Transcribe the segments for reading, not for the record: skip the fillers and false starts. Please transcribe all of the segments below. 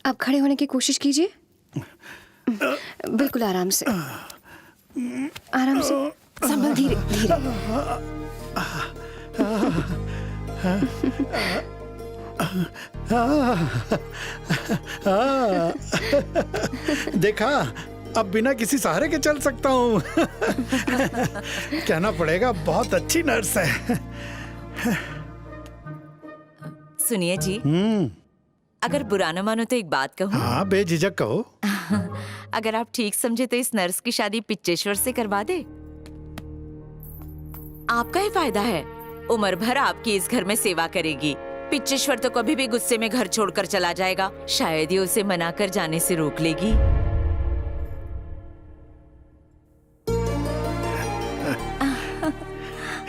आप खड़े होने की कोशिश कीजिए। बिल्कुल आराम से, आराम से। संभल, धीरे धीरे। देखा, अब बिना किसी सहारे के चल सकता हूँ। कहना पड़ेगा बहुत अच्छी नर्स है। सुनिए जी, अगर बुरा न मानो तो एक बात कहूँ। हाँ, बेझिझक कहो। अगर आप ठीक समझे तो इस नर्स की शादी पिच्चेश्वर से करवा दे। आपका ही फायदा है, उम्र भर आपकी इस घर में सेवा करेगी। पिच्चेश्वर तो कभी भी गुस्से में घर छोड़कर चला जाएगा, शायद ये उसे मना कर जाने से रोक लेगी।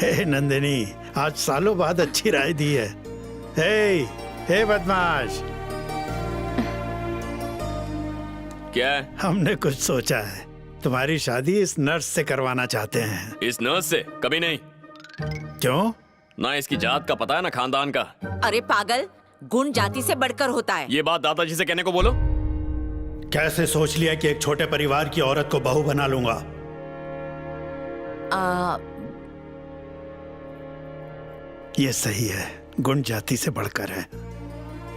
हे नंदिनी, आज सालों बाद अच्छी राय दी है। हे बदमाश, क्या है? हमने कुछ सोचा है। तुम्हारी शादी इस नर्स से करवाना चाहते हैं। इस नर्स से? कभी नहीं। क्यों? ना इसकी जात का पता है ना खानदान का। अरे पागल, गुण जाति से बढ़कर होता है। ये बात दादाजी से कहने को बोलो। कैसे सोच लिया कि एक छोटे परिवार की औरत को बहू बना लूंगा? ये सही है, गुण जाति से बढ़कर है।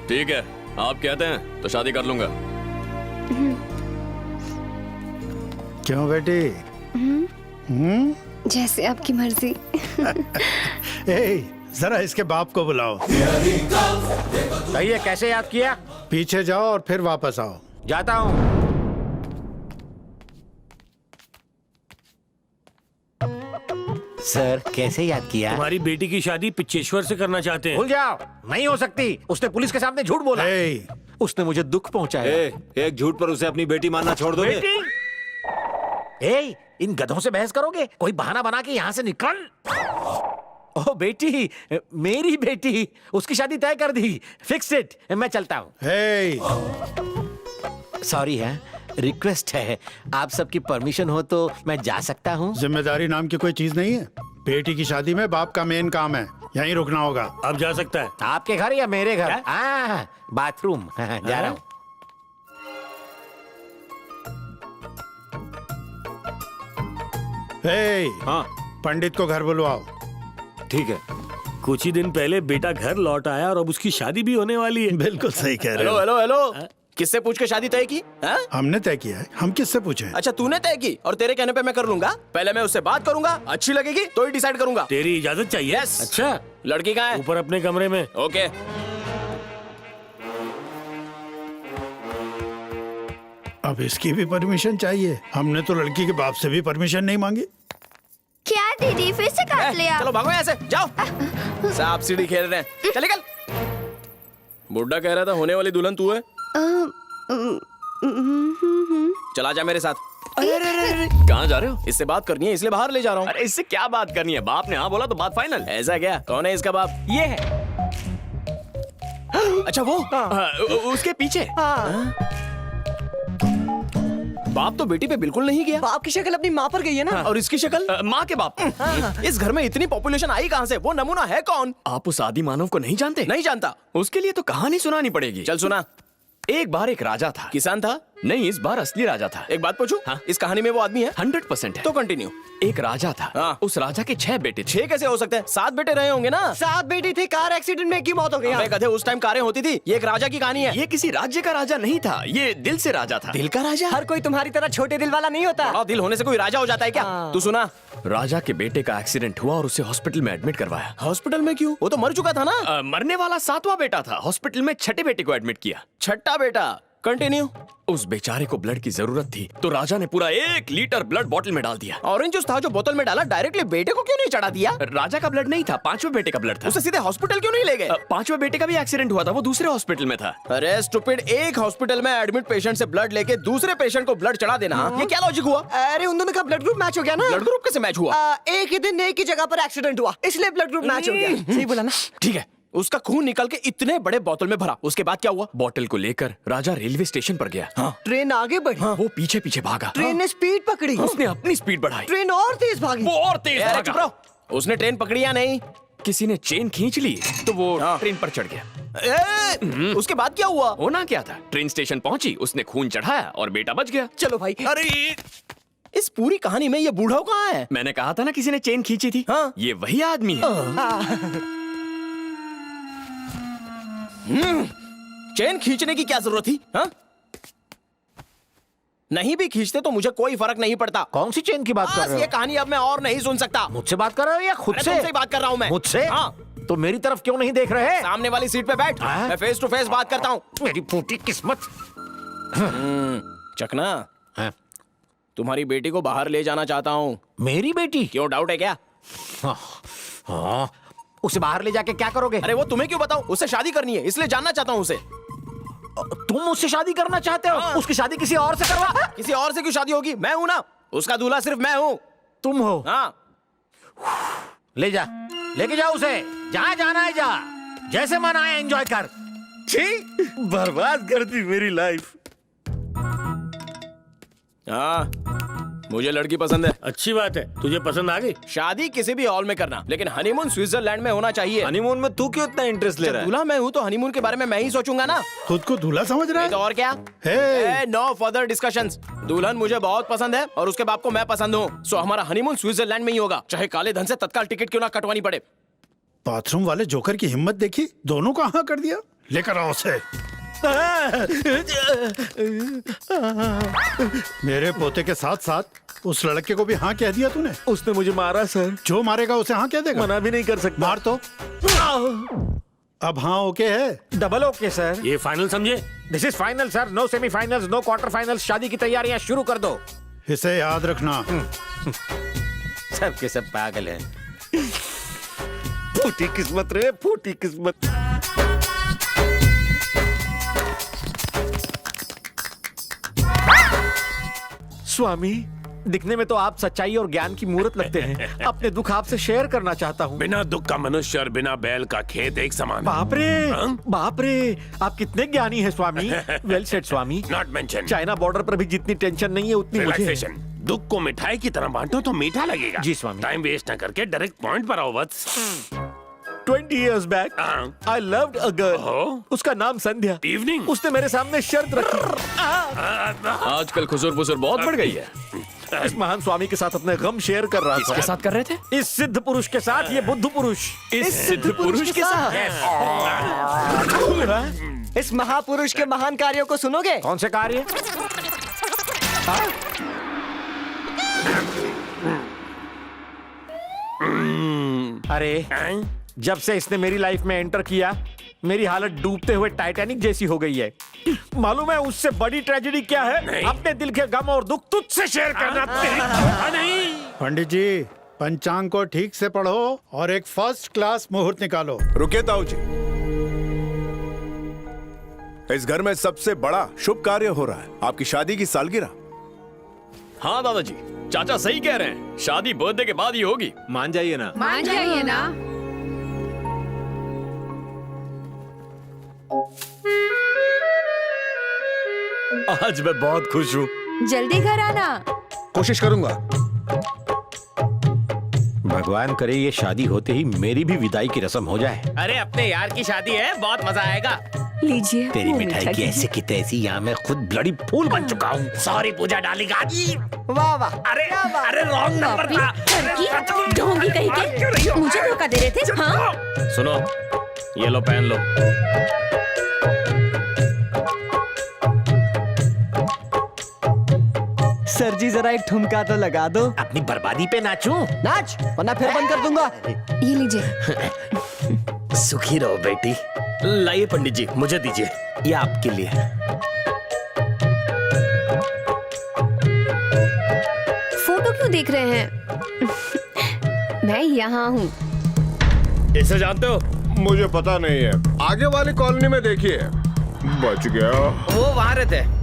ठीक है, आप कहते हैं तो शादी कर लूंगा। क्यों बेटी? जैसे आपकी मर्जी। जरा इसके बाप को बुलाओ। कहिए, कैसे याद किया? पीछे जाओ और फिर वापस आओ। जाता हूँ। सर, कैसे याद किया? तुम्हारी बेटी की शादी पिच्चेश्वर से करना चाहते हैं। भूल जाओ, नहीं हो सकती। उसने पुलिस के सामने झूठ बोला। उसने मुझे दुख पहुंचाया। एक झूठ पर उसे अपनी बेटी मानना छोड़ दोगे? इन गधों से बहस करोगे? कोई बहाना बना के यहाँ से निकल। ओह बेटी, मेरी बेटी, उसकी शादी तय कर दी। Fix it. मैं चलता हूँ। सॉरी है, रिक्वेस्ट है, आप सबकी परमिशन हो तो मैं जा सकता हूँ? जिम्मेदारी नाम की कोई चीज नहीं है। बेटी की शादी में बाप का मेन काम है, यहीं रुकना होगा। अब जा सकता है। आपके घर या मेरे घर? बाथरूम। जा रहा हूँ। हाँ, पंडित को घर बुलवाओ। ठीक है। कुछ ही दिन पहले बेटा घर लौट आया और अब उसकी शादी भी होने वाली है। बिल्कुल सही कह रहे हेलो हो। हेलो हेलो, किससे पूछ के शादी तय की? हमने तय किया है। हम किससे पूछे? अच्छा, तूने तय की और तेरे कहने पे मैं कर लूंगा। पहले मैं उससे बात करूंगा, अच्छी लगेगी तो ही डिसाइड करूंगा। तेरी इजाजत चाहिए? Yes। अच्छा, लड़की कहाँ है? ऊपर अपने कमरे में। ओके। अब इसकी भी परमिशन चाहिए। हमने तो लड़की के बाप से भी परमिशन नहीं मांगी। क्या दीदी, फिर से काट लिया? चलो भागो यहाँ से, जाओ। सांप सीढ़ी खेल रहे हैं, चल निकल। बुड्ढा कह रहा था होने वाली दुल्हन तू है। चला जा मेरे साथ। अरे कहाँ जा रहे हो? इससे बात करनी है इसलिए बाहर ले जा रहा हूँ। अरे इससे क्या बात करनी है? बाप ने हाँ बोला तो बात फाइनल। ऐसा क्या? कौन है इसका बाप? ये है। अच्छा वो उसके पीछे। बाप तो बेटी पे बिल्कुल नहीं गया। बाप की शक्ल अपनी माँ पर गई है ना। और इसकी शक्ल माँ के बाप। इस घर में इतनी पॉपुलेशन आई कहाँ से? वो नमूना है कौन? आप उस आदि मानव को नहीं जानते? नहीं जानता। उसके लिए तो कहानी सुनानी पड़ेगी। चल सुना। एक बार एक राजा था। किसान था? नहीं, इस बार असली राजा था। एक बात पूछूं? हाँ? इस कहानी में वो आदमी है? 100% है। तो कंटिन्यू। एक राजा था। हाँ। उस राजा के 6 बेटे थे। 6 कैसे हो सकते हैं? 7 बेटे रहे होंगे ना। 7 बेटी थे, कार एक्सीडेंट में की मौत हो गई। अबे गधे, उस टाइम कारें होती थी। ये एक राजा की कहानी है। ये किसी राज्य का राजा नहीं था, ये दिल से राजा था। दिल का राजा? हर कोई तुम्हारी तरह छोटे दिल वाला नहीं होता। बड़ा दिल होने से कोई राजा हो जाता है क्या? तू सुना। राजा के बेटे का एक्सीडेंट हुआ और उसे हॉस्पिटल में एडमिट करवाया। हॉस्पिटल में क्यों? वो तो मर चुका था ना। मरने वाला 7वां बेटा था। हॉस्पिटल में 6ठे बेटे को एडमिट किया। 6ठा बेटा। कंटिन्यू। उस बेचारे को ब्लड की जरूरत थी तो राजा ने पूरा 1 लीटर ब्लड बोतल में डाल दिया। ऑरेंज जूस था जो बोतल में डाला, डायरेक्टली बेटे को क्यों नहीं चढ़ा दिया? राजा का ब्लड नहीं था, 5वें बेटे का ब्लड था। उसे सीधे हॉस्पिटल क्यों नहीं ले गए? 5वें बेटे का भी एक्सीडेंट हुआ था, वो दूसरे हॉस्पिटल में था। अरे स्टूपिड, एक हॉस्पिटल में एडमिट पेशेंट से ब्लड लेके दूसरे पेशेंट को ब्लड चढ़ा देना, ये क्या लॉजिक हुआ? अरे उन दोनों का ब्लड ग्रुप मैच हो गया ना। ब्लड ग्रुप कैसे मैच हुआ? एक ही दिन एक ही जगह पर एक्सीडेंट हुआ, इसलिए ब्लड ग्रुप मैच हो गया। सही बोला ना? ठीक है, उसका खून निकल के इतने बड़े बोतल में भरा, उसके बाद क्या हुआ? बोतल को लेकर राजा रेलवे स्टेशन पर गया। हाँ। ट्रेन आगे बढ़ी। वो पीछे पीछे भागा। ट्रेन ने स्पीड पकड़ी। उसने अपनी स्पीड बढ़ाई। ट्रेन और तेज भागी। वो और तेज अरे भागा। चुप रहो। उसने ट्रेन पकड़ी या नहीं? किसी ने चेन खींच ली तो वो ट्रेन पर चढ़ गया। उसके बाद क्या हुआ? होना क्या था, ट्रेन स्टेशन पहुंची, उसने खून चढ़ाया और बेटा बच गया। चलो भाई। अरे इस पूरी कहानी में ये बूढ़ा कहाँ है? मैंने कहा था ना किसी ने चेन खींची थी। हाँ। ये वही आदमी है। चेन खींचने की क्या जरूरत थी? हाँ? नहीं भी खींचते तो मुझे कोई फर्क नहीं पड़ता। कौन सी चेन की बात कर बस रहे ये हो? कहानी अब मैं और नहीं सुन सकता। मुझसे बात कर रहे हो या खुद अरे से? तुमसे ही बात कर रहा हूँ मैं। मुझसे? हाँ। तो मेरी तरफ क्यों नहीं देख रहे? सामने वाली सीट पे बैठ। हाँ? मैं फेस टू फेस बात करता हूँ। मेरी फूटी किस्मत। चकना, हाँ? तुम्हारी बेटी को बाहर ले जाना चाहता हूँ। मेरी बेटी? क्यों, डाउट है क्या? हाँ, उसे बाहर ले जाके क्या करोगे? अरे वो तुम्हें क्यों बताऊं? उससे शादी करनी है, इसलिए जानना चाहता हूँ उसे। तुम उससे शादी करना चाहते हो? हाँ। उसकी शादी किसी और से करवा? किसी और से क्यों शादी होगी? मैं हूं ना, उसका दूल्हा सिर्फ मैं हूं। तुम हो? हाँ। ले जा, लेके जा उसे, जहाँ जाना है जा, जैसे मन आए एंजॉय कर। छी, बर्बाद कर दी मेरी लाइफ। हाँ, मुझे लड़की पसंद है। अच्छी बात है, तुझे पसंद आ गई। शादी किसी भी हॉल में करना, लेकिन हनीमून स्विट्जरलैंड में होना चाहिए। हनीमून में तू क्यों इतना इंटरेस्ट ले जब रहा है? दूल्हा मैं हूं तो हनीमून के बारे में मैं ही सोचूंगा ना। खुद को दूल्हा समझ रहा नहीं तो है? और क्या? हे! No further discussions. दुल्हन मुझे बहुत पसंद है और उसके बाप को मैं पसंद हूँ। सो हमारा हनीमून स्विट्जरलैंड में ही होगा, चाहे काले धन से तत्काल टिकट क्यों ना कटवानी पड़े। बाथरूम वाले जोकर की हिम्मत देखी, दोनों को हाँ कर दिया। लेकर आओ उसे। मेरे पोते के साथ साथ उस लड़के को भी हाँ कह दिया तूने। उसने मुझे मारा सर। जो मारेगा उसे हाँ कह देगा। मना भी नहीं कर सकता। मार तो। अब हाँ ओके है। Double okay sir. ये फाइनल समझे? This is final sir, no semifinals, no quarter finals. शादी की तैयारियां शुरू कर दो। इसे याद रखना। सब के सब पागल हैं। फूटी किस्मत रे, फूटी किस्मत। स्वामी, दिखने में तो आप सच्चाई और ज्ञान की मूर्त लगते हैं। अपने दुख आपसे शेयर करना चाहता हूँ। बिना दुख का मनुष्य और बिना बैल का खेत एक समान। बाप रे, हाँ? बाप रे, आप कितने ज्ञानी हैं Swami. Well said Swami. Not mention. China border पर भी जितनी टेंशन नहीं है उतनी मुझे है। रिलैक्सेशन। दुख को मिठाई की तरह बांटो तो मीठा लगेगा। जी, स्वामी। टाइम वेस्ट न करके डायरेक्ट पॉइंट पर आओ बस। 20 years back, हाँ। I loved a girl. ओहो। उसका नाम संध्या। इवनिंग। उसने मेरे सामने शर्त रखी। आजकल खुसुर फुसुर बहुत बढ़ गई है। इस महान स्वामी के साथ अपने गम शेयर कर रहा किसके था। साथ कर रहे थे? इस सिद्ध पुरुष के साथ, ये बुद्ध पुरुष। इस सिद्ध पुरुष के साथ? इस महापुरुष के महान कार्यों को सुनोगे? कौन से कार्य? अरे, जब से इसने मेरी लाइफ में एंटर किया, मेरी हालत डूबते हुए टाइटैनिक जैसी हो गई है। मालूम है उससे बड़ी ट्रेजेडी क्या है? नहीं। अपने दिल के गम और दुख तुझसे शेयर करना। नहीं। पंडित जी, पंचांग को ठीक से पढ़ो और एक फर्स्ट क्लास मुहूर्त निकालो। रुके ताऊ जी, इस घर में सबसे बड़ा शुभ कार्य हो रहा है, आपकी शादी की सालगिरह। हाँ दादाजी, चाचा सही कह रहे हैं, शादी बर्थडे के बाद ही होगी। मान जाइए ना। मान जाइए ना। आज मैं बहुत खुश हूँ। जल्दी घर आना। कोशिश करूंगा। भगवान करे ये शादी होते ही मेरी भी विदाई की रस्म हो जाए। अरे अपने यार की शादी है, बहुत मजा आएगा। लीजिए। तेरी वो मिठाई मीठा की ऐसे की तैसी, यहाँ मैं खुद ब्लडी फूल बन चुका हूँ। सॉरी पूजा डार्लिंग। वाह वाह। अरे रॉन्ग नंबर था। लड़की, ढोंगी कहीं के, मुझे धोखा दे रहे थे। हाँ? सुनो, ये लो पहन लो। सर जी जरा एक ठुमका तो लगा दो। अपनी बर्बादी पे नाचूं? नाच, वरना फिर बंद कर दूंगा। ये लीजिए। सुखी रहो बेटी। लाइए पंडित जी, मुझे दीजिए, ये आपके लिए। फोटो क्यों देख रहे हैं? मैं यहाँ हूँ। इसे जानते हो? मुझे पता नहीं है, आगे वाली कॉलोनी में देखिए। बच गया। वो वहां रहते हैं।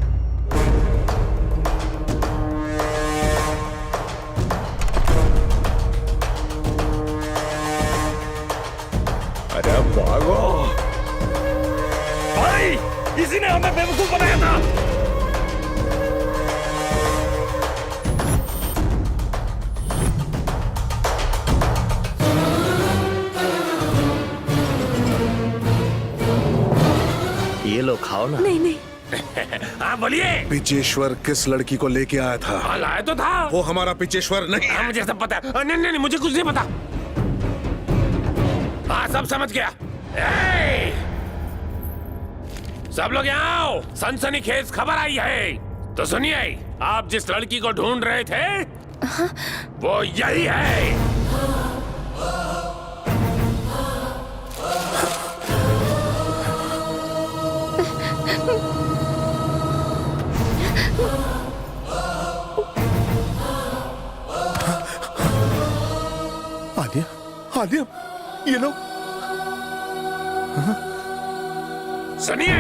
अरे भागो। भाई, इसी ने हमें बेवकूफ बनाया था। ये लो खाओ ना। नहीं नहीं, हाँ बोलिए। पिचेश्वर किस लड़की को लेके आया था? हाँ, लाया तो था। वो हमारा पिचेश्वर नहीं हाँ, मुझे सब पता है। नहीं नहीं नहीं, मुझे कुछ नहीं पता। हाँ, सब समझ गया। ए! सब लोग यहाँ आओ, सनसनीखेज खबर आई है। तो सुनिए, आप जिस लड़की को ढूंढ रहे थे वो यही है। आलिया, आलिया, ये लो। सुनिए,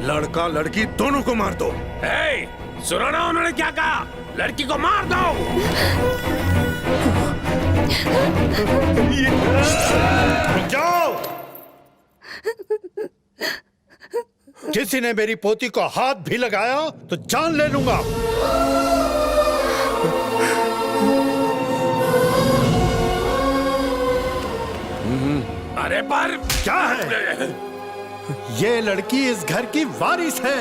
लड़का लड़की दोनों को मार दो। ए, सुनो ना उन्होंने क्या कहा? लड़की को मार दो। जाओ। किसी ने मेरी पोती को हाथ भी लगाया तो जान ले लूंगा। अरे पर क्या है? ये लड़की इस घर की वारिस है।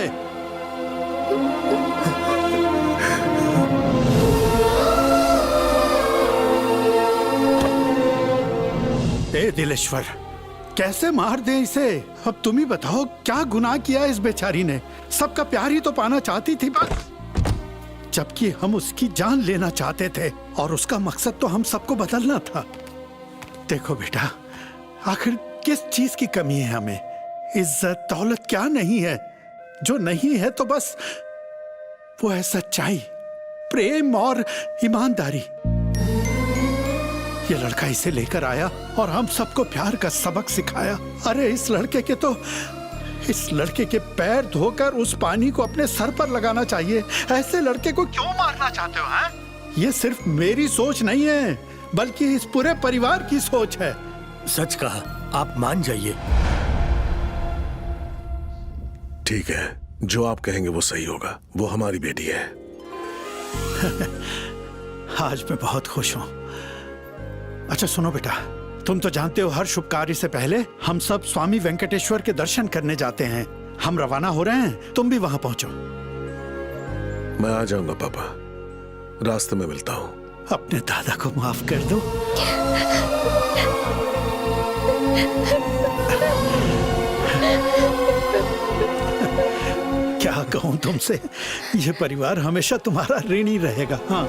ए दिलेश्वर, कैसे मार दें इसे? अब तुम ही बताओ, क्या गुनाह किया इस बेचारी ने? सबका प्यार ही तो पाना चाहती थी बस, जबकि हम उसकी जान लेना चाहते थे और उसका मकसद तो हम सबको बदलना था। देखो बेटा, आखिर किस चीज की कमी है हमें? इज्जत दौलत क्या नहीं है? जो नहीं है तो बस वो है सच्चाई, प्रेम और ईमानदारी। ये लड़का इसे लेकर आया और हम सबको प्यार का सबक सिखाया। अरे इस लड़के के पैर धोकर उस पानी को अपने सर पर लगाना चाहिए। ऐसे लड़के को क्यों मारना चाहते हो? हैं? ये सिर्फ मेरी सोच नहीं है, बल्कि इस पूरे परिवार की सोच है। सच कहा, आप मान जाइए। ठीक है, जो आप कहेंगे वो सही होगा। वो हमारी बेटी है। आज मैं बहुत खुश हूं। अच्छा सुनो बेटा, तुम तो जानते हो हर शुभ कार्य से पहले हम सब स्वामी वेंकटेश्वर के दर्शन करने जाते हैं। हम रवाना हो रहे हैं, तुम भी वहां पहुंचो। मैं आ जाऊंगा पापा, रास्ते में मिलता हूँ। अपने दादा को माफ कर दो। क्या कहूं तुमसे, ये परिवार हमेशा तुम्हारा ऋणी रहेगा। हाँ।